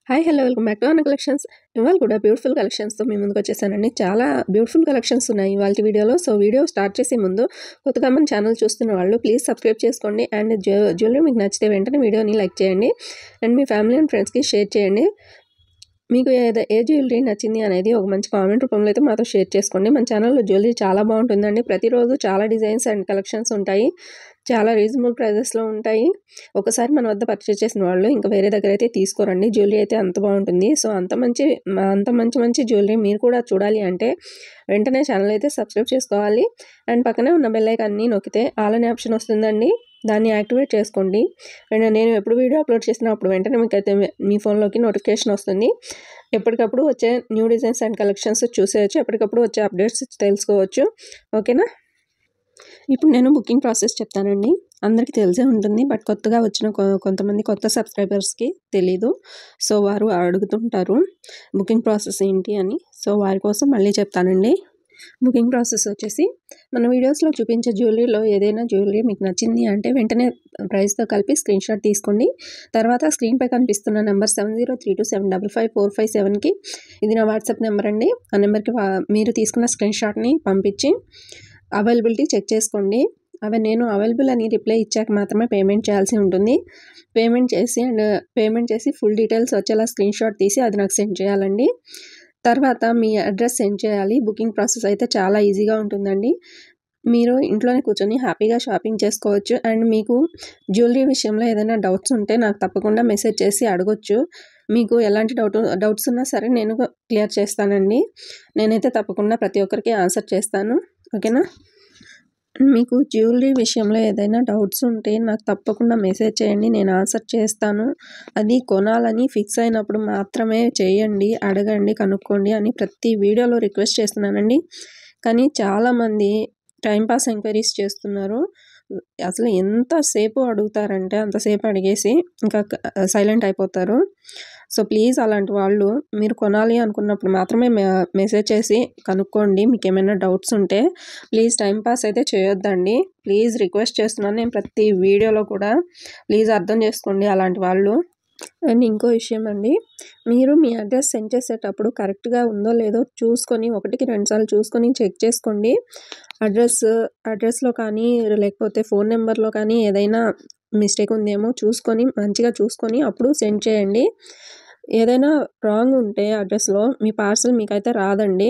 Hi hello welcome back to అన్న collections. ఇవాళ కూడా బ్యూటిఫుల్ కలెక్షన్స్తో మీ ముందుకు వచ్చేసానండి. చాలా బ్యూటిఫుల్ కలెక్షన్స్ ఉన్నాయి ఇవాళ వీడియోలో. సో వీడియో స్టార్ట్ చేసే ముందు కొత్తగా మన ఛానల్ చూస్తున్న వాళ్ళు ప్లీజ్ సబ్స్క్రైబ్ చేసుకోండి. అండ్ జ్యువెలరీ మీకు నచ్చితే వెంటనే వీడియోని లైక్ చేయండి అండ్ మీ ఫ్యామిలీ అండ్ ఫ్రెండ్స్కి షేర్ చేయండి. మీకు ఏ జ్యువెలరీ నచ్చింది అనేది ఒక మంచి కామెంట్ రూపంలో అయితే మాతో షేర్ చేసుకోండి. మన ఛానల్లో జ్యువెలరీ చాలా బాగుంటుందండి. ప్రతిరోజు చాలా డిజైన్స్ అండ్ కలెక్షన్స్ ఉంటాయి. చాలా రీజనబుల్ ప్రైజెస్లో ఉంటాయి. ఒకసారి మన వద్ద పర్చేస్ చేసిన వాళ్ళు ఇంకా వేరే దగ్గర అయితే తీసుకోరండి. జ్యువెలరీ అయితే అంత బాగుంటుంది. సో అంత మంచి జ్యువెలరీ మీరు కూడా చూడాలి అంటే వెంటనే ఛానల్ అయితే సబ్స్క్రైబ్ చేసుకోవాలి. అండ్ పక్కనే ఉన్న బెల్ ఐకాన్ని నొక్కితే ఆల్ అనే ఆప్షన్ వస్తుందండి. దాన్ని యాక్టివేట్ చేసుకోండి. అండ్ నేను ఎప్పుడు వీడియో అప్లోడ్ చేసినా అప్పుడు వెంటనే మీకు అయితే మీ ఫోన్లోకి నోటిఫికేషన్ వస్తుంది. ఎప్పటికప్పుడు వచ్చే న్యూ డిజైన్స్ అండ్ కలెక్షన్స్ చూసేయచ్చు. ఎప్పటికప్పుడు వచ్చే అప్డేట్స్ తెలుసుకోవచ్చు. ఓకేనా? ఇప్పుడు నేను బుకింగ్ ప్రాసెస్ చెప్తానండి. అందరికీ తెలిసే ఉంటుంది, బట్ కొత్తగా వచ్చిన కొంతమంది కొత్త సబ్స్క్రైబర్స్కి తెలీదు. సో వారు అడుగుతుంటారు బుకింగ్ ప్రాసెస్ ఏంటి అని. సో వారి కోసం మళ్ళీ చెప్తానండి. బుకింగ్ ప్రాసెస్ వచ్చేసి మన వీడియోస్లో చూపించే జ్యువెలరీలో ఏదైనా జ్యువెలరీ మీకు నచ్చింది అంటే వెంటనే ప్రైస్తో కలిపి స్క్రీన్ షాట్ తీసుకోండి. తర్వాత స్క్రీన్పై కనిపిస్తున్న నెంబర్ 7032755457కి ఇది నా వాట్సాప్ నెంబర్ అండి. ఆ నెంబర్కి మీరు తీసుకున్న స్క్రీన్ షాట్ని పంపించి అవైలబిలిటీ చెక్ చేసుకోండి. నేను అవైలబుల్ అని రిప్లై ఇచ్చాక మాత్రమే పేమెంట్ చేయాల్సి ఉంటుంది. పేమెంట్ చేసి ఫుల్ డీటెయిల్స్ వచ్చేలా స్క్రీన్ షాట్ తీసి అది నాకు సెండ్ చేయాలండి. తర్వాత మీ అడ్రస్ సెండ్ చేయాలి. బుకింగ్ ప్రాసెస్ అయితే చాలా ఈజీగా ఉంటుందండి. మీరు ఇంట్లోనే కూర్చొని హ్యాపీగా షాపింగ్ చేసుకోవచ్చు. అండ్ మీకు జ్యువెలరీ విషయంలో ఏదైనా డౌట్స్ ఉంటే నాకు తప్పకుండా మెసేజ్ చేసి అడగొచ్చు. మీకు ఎలాంటి డౌట్స్ ఉన్నా సరే నేను క్లియర్ చేస్తానండి. నేనైతే తప్పకుండా ప్రతి ఒక్కరికి ఆన్సర్ చేస్తాను. ఓకేనా? మీకు జ్యువెలరీ విషయంలో ఏదైనా డౌట్స్ ఉంటే నాకు తప్పకుండా మెసేజ్ చేయండి. నేను ఆన్సర్ చేస్తాను. అది కొనాలని ఫిక్స్ అయినప్పుడు మాత్రమే చేయండి, అడగండి, కనుక్కోండి అని ప్రతి వీడియోలో రిక్వెస్ట్ చేస్తున్నానండి. కానీ చాలామంది టైంపాస్ ఎంక్వైరీస్ చేస్తున్నారు. అసలు ఎంతసేపు అడుగుతారంటే అంతసేపు అడిగేసి ఇంకా సైలెంట్ అయిపోతారు. సో ప్లీజ్ అలాంటి వాళ్ళు మీరు కొనాలి అనుకున్నప్పుడు మాత్రమే మెసేజ్ చేసి కనుక్కోండి. మీకు ఏమైనా డౌట్స్ ఉంటే ప్లీజ్ టైంపాస్ అయితే చేయొద్దండి. ప్లీజ్ రిక్వెస్ట్ చేస్తున్నాను నేను ప్రతి వీడియోలో కూడా. ప్లీజ్ అర్థం చేసుకోండి అలాంటి వాళ్ళు. అండ్ ఇంకో విషయం అండి, మీరు మీ అడ్రస్ సెండ్ చేసేటప్పుడు కరెక్ట్గా ఉందో లేదో చూసుకొని 1కి 2 సార్లు చూసుకొని చెక్ చేసుకోండి. అడ్రస్లో కానీ లేకపోతే ఫోన్ నెంబర్లో కానీ ఏదైనా మిస్టేక్ ఉందేమో మంచిగా చూసుకొని అప్పుడు సెండ్ చేయండి. ఏదైనా రాంగ్ ఉంటే అడ్రస్లో మీ పార్సల్ మీకైతే రాదండి.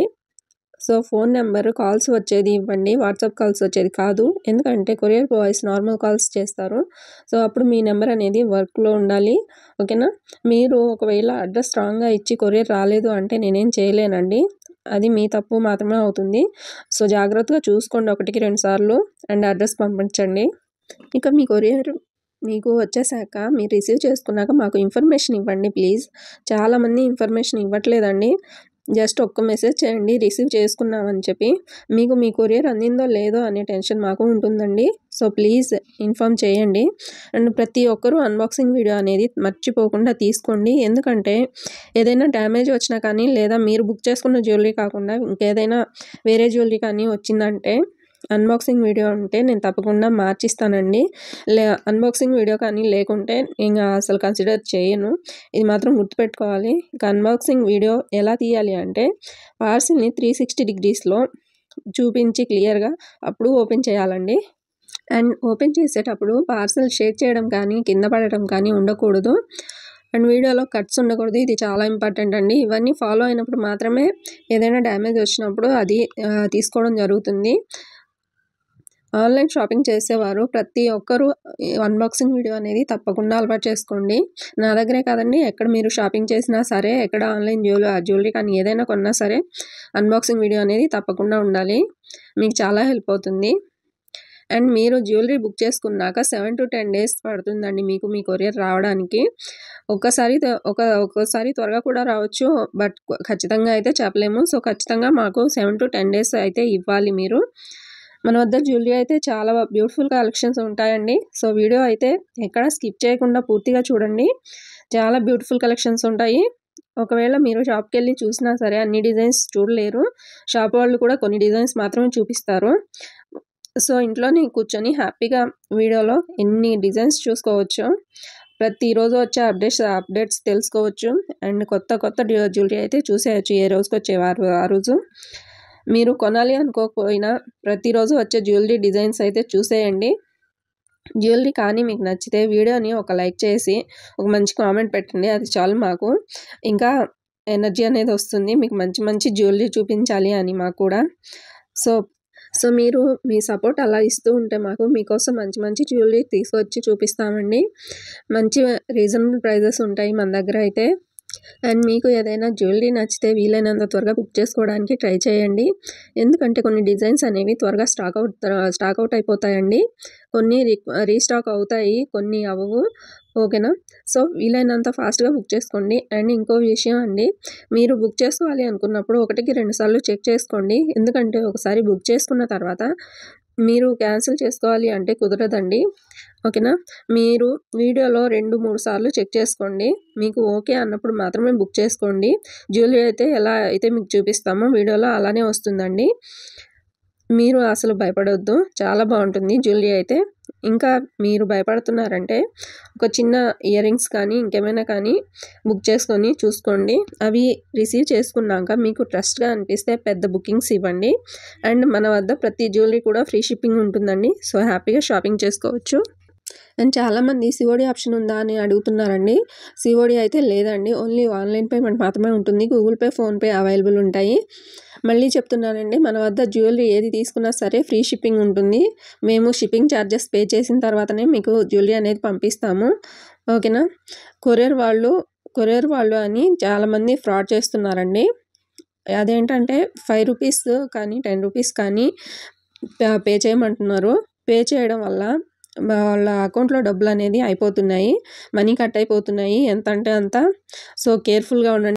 సో ఫోన్ నెంబర్ కాల్స్ వచ్చేది ఇవ్వండి, వాట్సాప్ కాల్స్ వచ్చేది కాదు. ఎందుకంటే కొరియర్ బాయ్స్ నార్మల్ కాల్స్ చేస్తారు. సో అప్పుడు మీ నెంబర్ అనేది వర్క్లో ఉండాలి. ఓకేనా? మీరు ఒకవేళ అడ్రస్ రాంగ్గా ఇచ్చి కొరియర్ రాలేదు అంటే నేనేం చేయలేనండి. అది మీ తప్పు మాత్రమే అవుతుంది. సో జాగ్రత్తగా చూసుకోండి 1కి 2 సార్లు అండ్ అడ్రస్ పంపించండి. ఇక మీ కొరియర్ మీకు వచ్చేసాక మీరు రిసీవ్ చేసుకున్నాక మాకు ఇన్ఫర్మేషన్ ఇవ్వండి ప్లీజ్. చాలామంది ఇన్ఫర్మేషన్ ఇవ్వట్లేదండి. జస్ట్ ఒక్క మెసేజ్ చేయండి రిసీవ్ చేసుకున్నామని చెప్పి. మీకు మీ కొరియర్ అందిందో లేదో అనే టెన్షన్ మాకు ఉంటుందండి. సో ప్లీజ్ ఇన్ఫామ్ చేయండి. అండ్ ప్రతి ఒక్కరూ అన్బాక్సింగ్ వీడియో అనేది మర్చిపోకుండా తీసుకోండి. ఎందుకంటే ఏదైనా డ్యామేజ్ వచ్చినా కానీ లేదా మీరు బుక్ చేసుకున్న జ్యువెలరీ కాకుండా ఇంకేదైనా వేరే జ్యువెలరీ కానీ వచ్చిందంటే అన్బాక్సింగ్ వీడియో ఉంటే నేను తప్పకుండా మార్చిస్తానండి. అన్బాక్సింగ్ వీడియో కానీ లేకుంటే ఇంకా అసలు కన్సిడర్ చేయను. ఇది మాత్రం గుర్తుపెట్టుకోవాలి. ఇక అన్బాక్సింగ్ వీడియో ఎలా తీయాలి అంటే పార్సిల్ని 360 డిగ్రీస్లో చూపించి క్లియర్గా అప్పుడు ఓపెన్ చేయాలండి. అండ్ ఓపెన్ చేసేటప్పుడు పార్సల్ షేక్ చేయడం కానీ కింద పడటం కానీ ఉండకూడదు. అండ్ వీడియోలో కట్స్ ఉండకూడదు. ఇది చాలా ఇంపార్టెంట్ అండి. ఇవన్నీ ఫాలో అయినప్పుడు మాత్రమే ఏదైనా డ్యామేజ్ వచ్చినప్పుడు అది తీసుకోవడం జరుగుతుంది. ఆన్లైన్ షాపింగ్ చేసేవారు ప్రతి ఒక్కరూ అన్బాక్సింగ్ వీడియో అనేది తప్పకుండా అలవాటు చేసుకోండి. నా దగ్గరే కాదండి, ఎక్కడ మీరు షాపింగ్ చేసినా సరే, ఎక్కడ ఆన్లైన్ జ్యువెలరీ కానీ ఏదైనా కొన్నా సరే అన్బాక్సింగ్ వీడియో అనేది తప్పకుండా ఉండాలి. మీకు చాలా హెల్ప్ అవుతుంది. అండ్ మీరు జ్యువెలరీ బుక్ చేసుకున్నాక 7 to 10 days పడుతుందండి మీకు మీ కొరియర్ రావడానికి. ఒక్కోసారి త్వరగా కూడా రావచ్చు, బట్ ఖచ్చితంగా అయితే చెప్పలేము. సో ఖచ్చితంగా మాకు 7 to 10 days అయితే ఇవ్వాలి మీరు. మన వద్ద జ్యువెలరీ అయితే చాలా బ్యూటిఫుల్ కలెక్షన్స్ ఉంటాయండి. సో వీడియో అయితే ఎక్కడ స్కిప్ చేయకుండా పూర్తిగా చూడండి. చాలా బ్యూటిఫుల్ కలెక్షన్స్ ఉంటాయి. ఒకవేళ మీరు షాప్కి వెళ్ళి చూసినా సరే అన్ని డిజైన్స్ చూడలేరు. షాప్ వాళ్ళు కూడా కొన్ని డిజైన్స్ మాత్రమే చూపిస్తారు. సో ఇంట్లోనే కూర్చొని హ్యాపీగా వీడియోలో ఎన్ని డిజైన్స్ చూసుకోవచ్చు. ప్రతిరోజు వచ్చే అప్డేట్స్ తెలుసుకోవచ్చు. అండ్ కొత్త జ్యువెలరీ అయితే చూసేయచ్చు ఏ రోజుకి వచ్చేవారు ఆ రోజు. మీరు కొనాలి అనుకోకపోయినా ప్రతిరోజు వచ్చే జ్యువెలరీ డిజైన్స్ అయితే చూసేయండి. జ్యువెలరీ కానీ మీకు నచ్చితే వీడియోని ఒక లైక్ చేసి ఒక మంచి కామెంట్ పెట్టండి. అది చాలు మాకు. ఇంకా ఎనర్జీ అనేది వస్తుంది మీకు మంచి జ్యువెలరీ చూపించాలి అని మాకు కూడా. సో మీరు మీ సపోర్ట్ అలా ఇస్తూ ఉంటే మాకు మీకోసం మంచి జ్యువెలరీ తీసుకొచ్చి చూపిస్తామండి. మంచి రీజనబుల్ ప్రైజెస్ ఉంటాయి మన దగ్గర అయితే. అండ్ మీకు ఏదైనా జ్యువెలరీ నచ్చితే వీలైనంత త్వరగా బుక్ చేసుకోవడానికి ట్రై చేయండి. ఎందుకంటే కొన్ని డిజైన్స్ అనేవి త్వరగా స్టాక్ అవుట్ అయిపోతాయండి. కొన్ని రీస్టాక్ అవుతాయి, కొన్ని అవ్వవు. ఓకేనా? సో వీలైనంత ఫాస్ట్గా బుక్ చేసుకోండి. అండ్ ఇంకో విషయం అండి, మీరు బుక్ చేసుకోవాలి అనుకున్నప్పుడు 1కి 2 సార్లు చెక్ చేసుకోండి. ఎందుకంటే ఒకసారి బుక్ చేసుకున్న తర్వాత మీరు క్యాన్సిల్ చేసుకోవాలి అంటే కుదరదండి. ఓకేనా? మీరు వీడియోలో 2-3 సార్లు చెక్ చేసుకోండి. మీకు ఓకే అన్నప్పుడు మాత్రమే బుక్ చేసుకోండి. జ్యువెలరీ అయితే ఎలా అయితే మీకు చూపిస్తామో వీడియోలో అలానే వస్తుందండి. మీరు అసలు భయపడొద్దు, చాలా బాగుంటుంది జ్యువెలరీ అయితే. ఇంకా మీరు భయపడుతున్నారంటే ఒక చిన్న ఇయర్ రింగ్స్ కానీ ఇంకేమైనా కానీ బుక్ చేసుకొని చూసుకోండి. అవి రిసీవ్ చేసుకున్నాక మీకు ట్రస్ట్గా అనిపిస్తే పెద్ద బుకింగ్స్ ఇవ్వండి. అండ్ మన వద్ద ప్రతి జ్యువెలరీ కూడా ఫ్రీ షిప్పింగ్ ఉంటుందండి. సో హ్యాపీగా షాపింగ్ చేసుకోవచ్చు. అండ్ చాలామంది సిఓడి ఆప్షన్ ఉందా అని అడుగుతున్నారండి. సిఓడి అయితే లేదండి, ఓన్లీ ఆన్లైన్ పేమెంట్ మాత్రమే ఉంటుంది. గూగుల్ పే, ఫోన్పే అవైలబుల్ ఉంటాయి. మళ్ళీ చెప్తున్నానండి, మన వద్ద జ్యువెలరీ ఏది తీసుకున్నా సరే ఫ్రీ షిప్పింగ్ ఉంటుంది. మేము షిప్పింగ్ ఛార్జెస్ పే చేసిన తర్వాతనే మీకు జ్యువెలరీ అనేది పంపిస్తాము. ఓకేనా? కొరియర్ వాళ్ళు అని చాలామంది ఫ్రాడ్ చేస్తున్నారండి. అదేంటంటే 5 రూపీస్ కానీ 10 రూపీస్ కానీ పే చేయమంటున్నారు. పే చేయడం వల్ల వాళ్ళ అకౌంట్లో డబ్బులు అనేది అయిపోతున్నాయి, మనీ కట్ అయిపోతున్నాయి ఎంత అంటే అంత. సో కేర్ఫుల్గా ఉండండి.